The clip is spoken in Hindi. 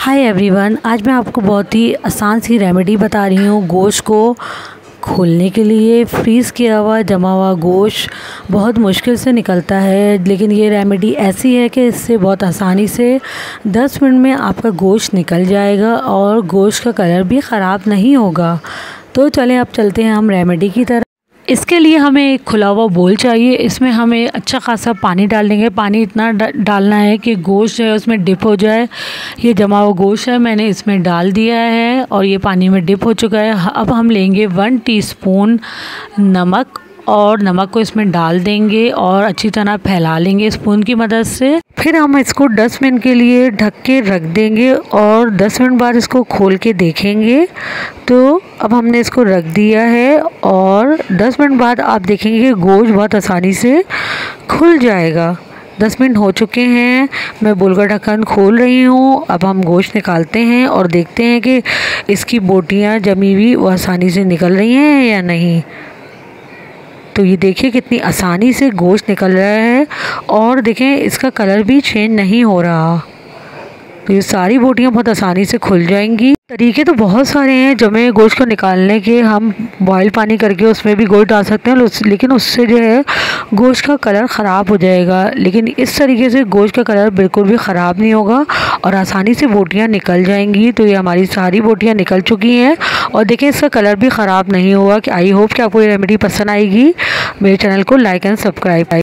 हाय एवरीवन, आज मैं आपको बहुत ही आसान सी रेमेडी बता रही हूँ गोश्त को खोलने के लिए। फ्रीज़ किया हुआ जमा हुआ गोश्त बहुत मुश्किल से निकलता है, लेकिन ये रेमेडी ऐसी है कि इससे बहुत आसानी से 10 मिनट में आपका गोश्त निकल जाएगा और गोश्त का कलर भी ख़राब नहीं होगा। तो चलें अब चलते हैं हम रेमेडी की तरफ। इसके लिए हमें एक खुला हुआ बोल चाहिए। इसमें हमें अच्छा खासा पानी डाल देंगे। पानी इतना डालना है कि गोश्त जो है उसमें डिप हो जाए। ये जमा हुआ गोश्त है, मैंने इसमें डाल दिया है और ये पानी में डिप हो चुका है। अब हम लेंगे 1 टीस्पून नमक और नमक को इसमें डाल देंगे और अच्छी तरह फैला लेंगे स्पून की मदद से। फिर हम इसको 10 मिनट के लिए ढक के रख देंगे और 10 मिनट बाद इसको खोल के देखेंगे। तो अब हमने इसको रख दिया है और 10 मिनट बाद आप देखेंगे कि गोश्त बहुत आसानी से खुल जाएगा। 10 मिनट हो चुके हैं, मैं बोल का ढक्कन खोल रही हूँ। अब हम गोश्त निकालते हैं और देखते हैं कि इसकी बोटियाँ जमी हुई वो आसानी से निकल रही हैं या नहीं। तो ये देखिए कितनी आसानी से गोश्त निकल रहा है और देखें इसका कलर भी चेंज नहीं हो रहा। तो ये सारी बोटियाँ बहुत आसानी से खुल जाएंगी। तरीके तो बहुत सारे हैं जमे गोश्त को निकालने के। हम बॉयल पानी करके उसमें भी गोश्त डाल सकते हैं, लेकिन उससे जो है गोश्त का कलर ख़राब हो जाएगा। लेकिन इस तरीके से गोश्त का कलर बिल्कुल भी ख़राब नहीं होगा और आसानी से बोटियाँ निकल जाएंगी। तो ये हमारी सारी बोटियाँ निकल चुकी हैं और देखें इसका कलर भी ख़राब नहीं हुआ। कि आई होप कि आपको ये रेमेडी पसंद आएगी। मेरे चैनल को लाइक एंड सब्सक्राइब